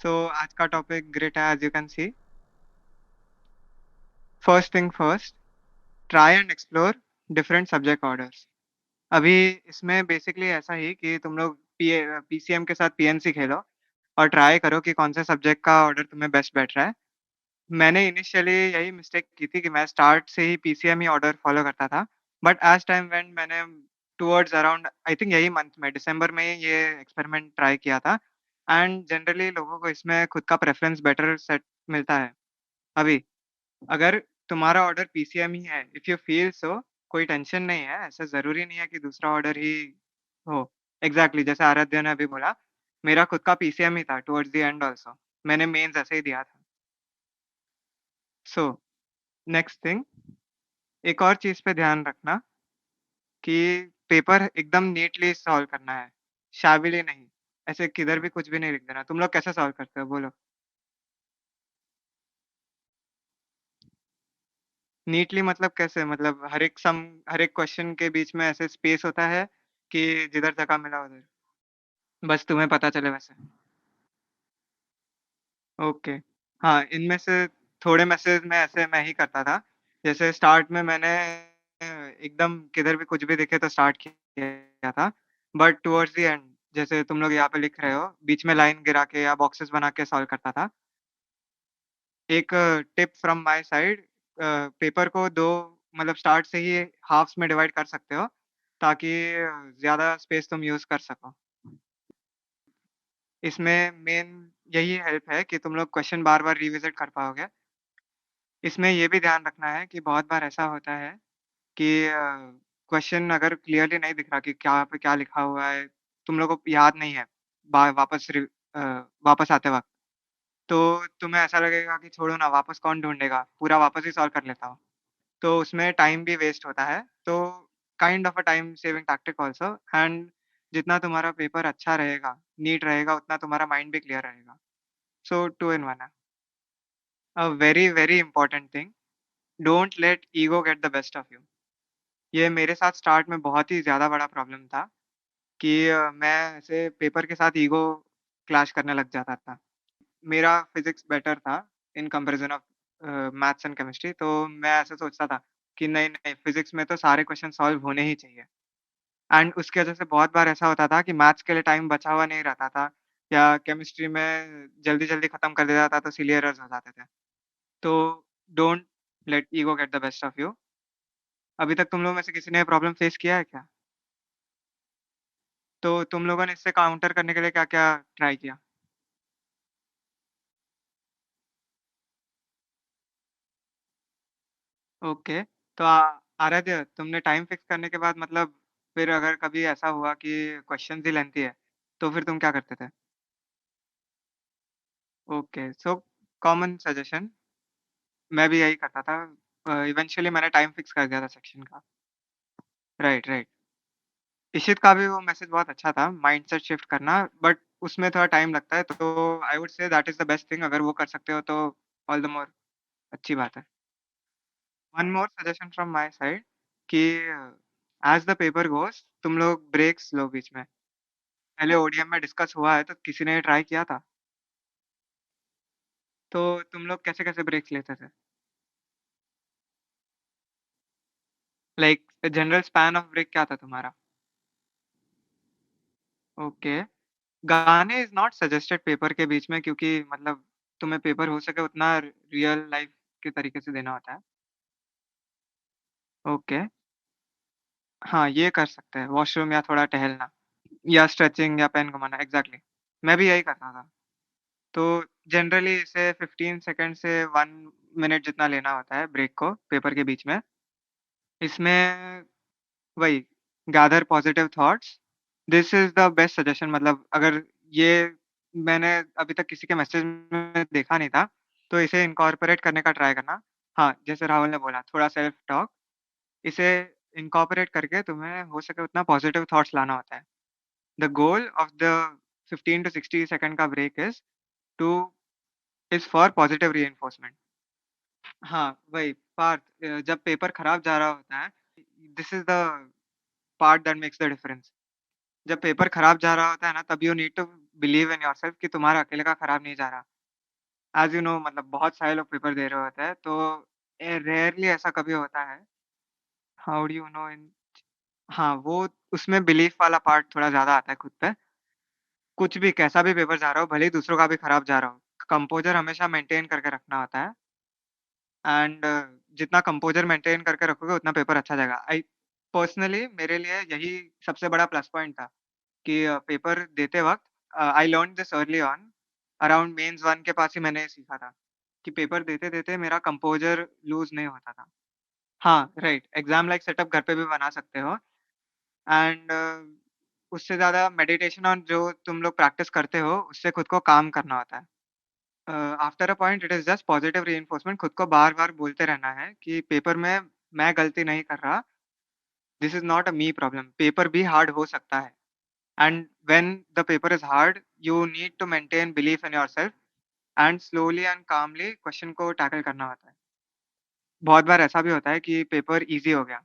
सो आज का topic grit है as you can see. First thing first, try and explore different subject orders. अभी इसमें बेसिकली ऐसा ही कि तुम लोग पीसीएम के साथ पीएनसी खेलो और ट्राई करो कि कौन से सब्जेक्ट का ऑर्डर तुम्हें बेस्ट बैठ रहा है। मैंने इनिशियली यही मिस्टेक की थी कि मैं स्टार्ट से ही पीसीएम ही ऑर्डर फॉलो करता था। बट एज टाइम वेंट मैंने टुवर्ड्स अराउंड आई थिंक यही मंथ में दिसंबर में ही ये एक्सपेरिमेंट ट्राई किया था। एंड जनरली लोगों को इसमें खुद का प्रेफरेंस बेटर सेट मिलता है। अभी अगर तुम्हारा ऑर्डर पीसीएम ही है, इफ यू फील सो, कोई टेंशन नहीं है। ऐसा ज़रूरी नहीं है कि दूसरा ऑर्डर ही हो। एग्ज़ैक्टली जैसे आराध्या ने अभी बोला, मेरा खुद का पीसीएम ही था टुवर्ड्स द एंड ऑल्सो। मैंने मेंस ऐसे ही दिया था। सो नेक्स्ट थिंग, एक और चीज़ पे ध्यान रखना कि पेपर एकदम नीटली सॉल्व करना है, शैविली नहीं। ऐसे किधर भी कुछ भी नहीं लिख देना। तुम लोग कैसे सॉल्व करते हो बोलो? नीटली मतलब कैसे? मतलब हर एक क्वेश्चन के बीच में ऐसे स्पेस होता है कि जिधर जगह मिला उधर? बस तुम्हें पता चले वैसे। ओके। हाँ, इनमें से थोड़े मैसेज में ऐसे मैं ही करता था। जैसे स्टार्ट में मैंने एकदम किधर भी कुछ भी दिखे तो स्टार्ट किया था। बट टुवर्ड्स द एंड, जैसे तुम लोग यहाँ पे लिख रहे हो, बीच में लाइन गिरा के या बॉक्सेस बना के सॉल्व करता था। एक tip from my side, paper को 2 मतलब स्टार्ट से ही हाफ्स में डिवाइड कर सकते हो, ताकि ज़्यादा स्पेस तुम यूज़ कर सको। इसमें मेन यही हेल्प है कि तुम लोग क्वेश्चन बार-बार रिविज़िट कर पाओगे। इसमें ये भी ध्यान रखना है कि बहुत बार ऐसा होता है कि क्वेश्चन अगर क्लियरली नहीं दिख रहा कि क्या पे क्या लिखा हुआ है, तुम लोगों को याद नहीं है, अ, वापस आते वक़्त, तो तुम्हें ऐसा लगेगा कि छोड़ो ना, वापस कौन ढूँढेगा, पूरा वापस ही सॉल्व कर लेता हूँ। तो उसमें टाइम भी वेस्ट होता है। तो kind of a time saving tactic also. And जितना तुम्हारा पेपर अच्छा रहेगा, नीट रहेगा, उतना तुम्हारा माइंड भी क्लियर रहेगा। सो 2 इन 1 है। A very, very important thing, don't let ego get the best of you. ये मेरे साथ स्टार्ट में बहुत ही ज़्यादा बड़ा प्रॉब्लम था कि मैं ऐसे पेपर के साथ ईगो क्लैश करने लग जाता था। मेरा फिज़िक्स बेटर था in comparison of maths and chemistry, तो मैं ऐसा सोचता था कि नहीं-नहीं, फिज़िक्स में तो सारे क्वेश्चन सॉल्व होने ही चाहिए। एंड उसकी वजह से बहुत बार ऐसा होता था कि मैथ्स के लिए टाइम बचा हुआ नहीं रहता था, या केमिस्ट्री में जल्दी-जल्दी खत्म कर देता था तो सिली एरर्स हो जाते थे। तो don't let ego get the best of you. अभी तक तुम लोग में से किसी ने ये प्रॉब्लम फेस किया है क्या? तो तुम लोगों ने इससे काउंटर करने के लिए क्या-क्या ट्राई किया? ओके। तो आराध्य, तुमने टाइम फिक्स करने के बाद मतलब फिर अगर कभी ऐसा हुआ कि क्वेश्चंस ही लेंथी है, तो फिर तुम क्या करते थे? ओके, सो कॉमन सजेशन, मैं भी यही करता था। इवेंचुअली मैंने टाइम फिक्स कर दिया था सेक्शन का। Right, right. इशित का भी वो मैसेज बहुत अच्छा था, माइंडसेट शिफ्ट करना, बट उसमें थोड़ा टाइम लगता है, तो आई would say that is the best thing. अगर वो कर सकते हो तो ऑल द मोर अच्छी बात है। One more suggestion from my side कि एज़ द पेपर गोज़, तुम लोग ब्रेक्स लो बीच में। पहले ओडीएम में डिस्कस हुआ है तो किसी ने ट्राई किया था? तो तुम लोग कैसे-कैसे ब्रेक्स लेते थे? Like general span of break क्या था तुम्हारा? ओके। गाने इज़ नॉट सजेस्टेड पेपर के बीच में, क्योंकि मतलब तुम्हें पेपर हो सके उतना रियल लाइफ़ के तरीके से देना होता है। ओके। हाँ, ये कर सकते हैं, वॉशरूम या थोड़ा टहलना या स्ट्रेचिंग या पेन घुमाना, एग्ज़ैक्टली। मैं भी यही करता था। तो जनरली इसे 15 सेकंड से 1 मिनट जितना लेना होता है ब्रेक को पेपर के बीच में। इसमें वही, gather positive thoughts, this is the best suggestion. मतलब अगर ये मैंने अभी तक किसी के मैसेज में देखा नहीं था, तो इसे इनकॉर्पोरेट करने का ट्राई करना। हाँ, जैसे राहुल ने बोला, थोड़ा सेल्फ टॉक, इसे इनकॉर्पोरेट करके तुम्हें हो सके उतना पॉजिटिव थॉट्स लाना होता है। The goal of the 15 to 60 second का break too is for positive reinforcement. हाँ, वही पार्थ, जब पेपर खराब जा रहा होता है, this is the part that makes the difference. जब पेपर खराब जा रहा होता है ना, तब you need to believe in yourself कि तुम्हारा अकेले का खराब नहीं जा रहा। एज़ यू नो मतलब बहुत सारे लोग पेपर दे रहे होते हैं, तो रेयरली ऐसा कभी होता है। हाउ डू यू नो इन हाँ, वो उसमें बिलीफ वाला पार्ट थोड़ा ज़्यादा आता है खुद पे। कुछ भी कैसा भी पेपर जा रहा हो, भले ही दूसरों का भी खराब जा रहा हो, कंपोज़र हमेशा मेंटेन करके रखना होता है एंड जितना कंपोज़र मेंटेन करके रखोगे उतना पेपर अच्छा जाएगा। आई पर्सनली मेरे लिए यही सबसे बड़ा प्लस पॉइंट था कि पेपर देते वक़्त I learned this early on around mains 1 के पास ही मैंने ये सीखा था, कि पेपर देते-देते मेरा कंपोज़र लूज़ नहीं होता था। हाँ, राइट एग्ज़ाम लाइक सेटअप घर पे भी बना सकते हो एंड उससे ज़्यादा मेडिटेशन और जो तुम लोग प्रैक्टिस करते हो, उससे खुद को काम करना होता है। After a point it is just positive reinforcement खुद को बार-बार बोलते रहना है कि पेपर में मैं गलती नहीं कर रहा, this is not a me problem, paper भी हार्ड हो सकता है and when the paper is hard, you need to maintain belief in yourself and slowly and calmly question को टैकल करना होता है। बहुत बार ऐसा भी होता है कि पेपर ईज़ी हो गया,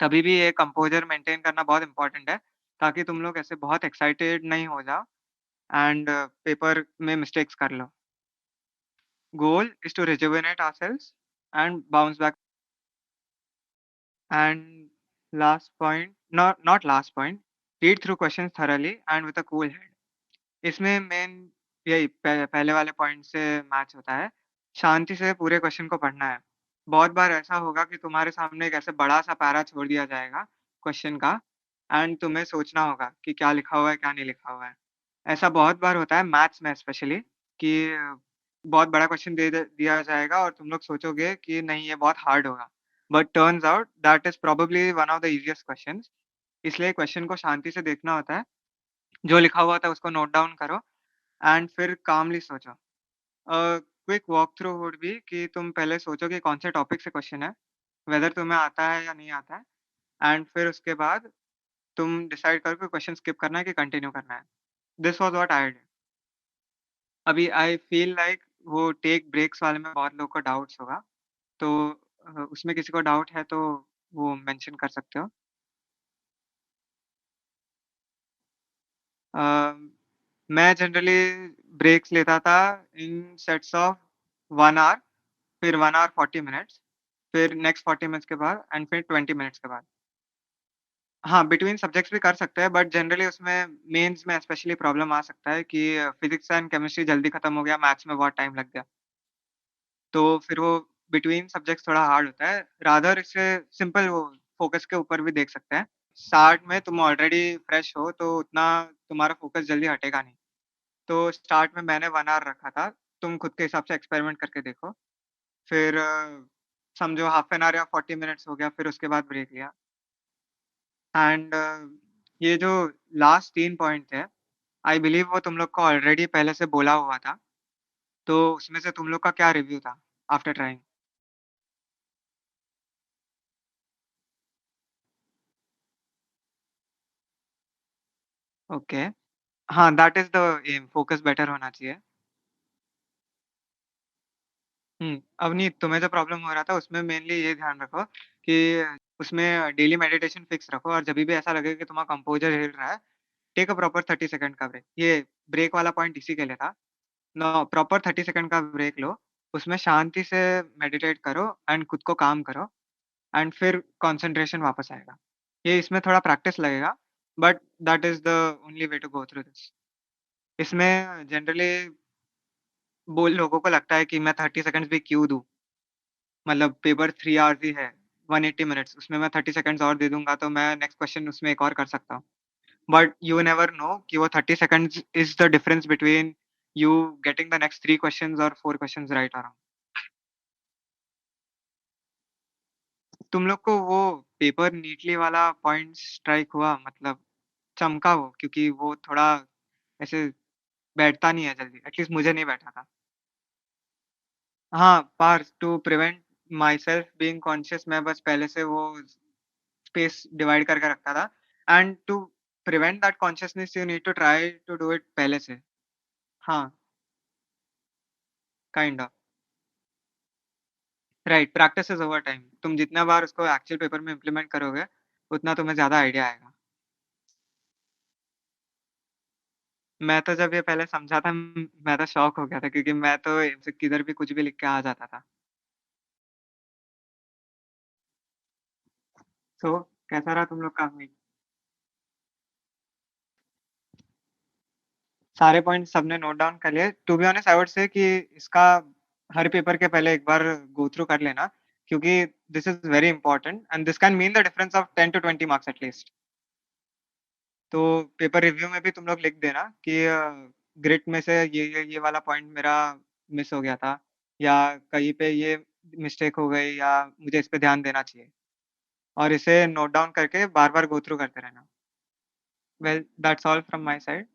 तभी भी ये कंपोज़र मेंटेन करना बहुत इम्पोर्टेंट है, ताकि तुम लोग ऐसे बहुत एक्साइटेड नहीं हो जाओ एंड पेपर में मिस्टेक्स कर लो। Goal is to rejuvenate ourselves and bounce back. And last point, not last point, read through questions thoroughly and with a cool head. इसमें मेन यही पहले वाले पॉइंट से मैच होता है। शांति से पूरे क्वेश्चन को पढ़ना है। बहुत बार ऐसा होगा कि तुम्हारे सामने एक ऐसे बड़ा-सा पैरा छोड़ दिया जाएगा क्वेश्चन का एंड तुम्हें सोचना होगा कि क्या लिखा हुआ है, क्या नहीं लिखा हुआ है। ऐसा बहुत बार होता है मैथ्स में स्पेशली कि बहुत बड़ा क्वेश्चन दे दिया जाएगा और तुम लोग सोचोगे कि नहीं ये बहुत हार्ड होगा। But turns out that is probably one of the easiest questions. इसलिए क्वेश्चन को शांति से देखना होता है। जो लिखा हुआ था उसको नोट डाउन करो एंड फिर कामली सोचो। Quick walk through would be कि तुम पहले सोचो कि कौन से टॉपिक से क्वेश्चन है, वेदर तुम्हें आता है या नहीं आता है एंड फिर उसके बाद तुम डिसाइड करो कि क्वेश्चन स्किप करना है कि कंटिन्यू करना है। This was what I did. अभी आई फ़ील लाइक वो टेक ब्रेक्स वाले में बहुत लोगों को डाउट्स होगा, तो उसमें किसी को डाउट है तो वो मेंशन कर सकते हो। अ, मैं जनरली ब्रेक्स लेता था इन सेट्स ऑफ 1 आवर, फिर 1 आवर 40 मिनट्स, फिर नेक्स्ट 40 मिनट्स के बाद एंड फिर 20 मिनट्स के बाद। हाँ, बिटवीन सब्जेक्ट्स भी कर सकते हैं बट जनरली उसमें मेन्स में स्पेशली प्रॉब्लम आ सकता है कि फिज़िक्स एंड केमिस्ट्री जल्दी खत्म हो गया, मैथ्स में बहुत टाइम लग गया। तो फिर वो बिटवीन सब्जेक्ट्स थोड़ा हार्ड होता है। रादर इससे सिंपल वो फ़ोकस के ऊपर भी देख सकते हैं। स्टार्ट में तुम ऑलरेडी फ्रेश हो तो उतना तुम्हारा फ़ोकस जल्दी हटेगा नहीं। तो स्टार्ट में मैंने 1 आवर रखा था। तुम खुद के हिसाब से एक्सपेरिमेंट करके देखो। फिर समझो हाफ एन आवर या 40 मिनट्स हो गया, फिर उसके बाद ब्रेक लिया। एंड ये जो लास्ट 3 पॉइंट थे, आई बिलीव वो तुम लोग को ऑलरेडी पहले से बोला हुआ था। तो उसमें से तुम लोग का क्या रिव्यू था आफ्टर ट्राइंग? ओके। हाँ, that is the aim, focus better होना चाहिए। हुँ, अवनीत तुम्हें जो प्रॉब्लम हो रहा था उसमें मेनली ये ध्यान रखो कि उसमें डेली मेडिटेशन फिक्स रखो और जभी भी ऐसा लगे कि तुम्हारा कंपोज़र हिल रहा है, टेक अ प्रॉपर 30 सेकंड का ब्रेक। ये ब्रेक वाला पॉइंट इसी के लिए था। प्रॉपर 30 सेकंड का ब्रेक लो, उसमें शांति से मेडिटेट करो एंड खुद को काम करो एंड फिर कंसंट्रेशन वापस आएगा। ये इसमें थोड़ा प्रैक्टिस लगेगा but that is the only way to go through this. इसमें जनरली बोल लोगों को लगता है कि मैं 30 सेकंड्स भी क्यों दूँ? मतलब पेपर 3 आवर्स ही है, 180 मिनट्स, उसमें मैं 30 सेकंड्स और दे दूँगा तो मैं नेक्स्ट क्वेश्चन उसमें एक और कर सकता हूँ। बट यू नेवर नो कि वो 30 seconds is the difference between you getting the next 3 questions और 4 क्वेश्चन्स राइट और रॉन्ग। तुम लोग को वो पेपर नीटली वाला पॉइंट स्ट्राइक हुआ मतलब चमका वो क्योंकि वो थोड़ा ऐसे बैठता नहीं है जल्दी, एटलीस्ट मुझे नहीं बैठा था। हाँ, parse to prevent myself being conscious मैं बस पहले से वो स्पेस डिवाइड करके रखता था and to prevent that consciousness you need to try to do it पहले से। हाँ, kind of. Right, practice is over time. तुम जितना बार उसको एक्चुअल पेपर में इम्प्लीमेंट करोगे, उतना तुम्हें ज़्यादा आइडिया आएगा। मैं तो जब ये पहले समझा था मैं तो शॉक हो गया था क्योंकि मैं तो ऐसे किधर भी कुछ भी लिख के आ जाता था। तो कैसा रहा तुम लोग का वीक? सारे पॉइंट सबने नोट डाउन कर लिए। To be honest I would say कि इसका हर पेपर के पहले एक बार गो थ्रू कर लेना क्योंकि this is very important and this can mean the difference of 10 to 20 marks at least. तो पेपर रिव्यू में भी तुम लोग लिख देना कि ग्रिड में से ये वाला पॉइंट मेरा मिस हो गया था या कहीं पे ये मिस्टेक हो गई या मुझे इस पे ध्यान देना चाहिए और इसे नोट डाउन करके बार-बार गो थ्रू करते रहना। Well that's all from my side.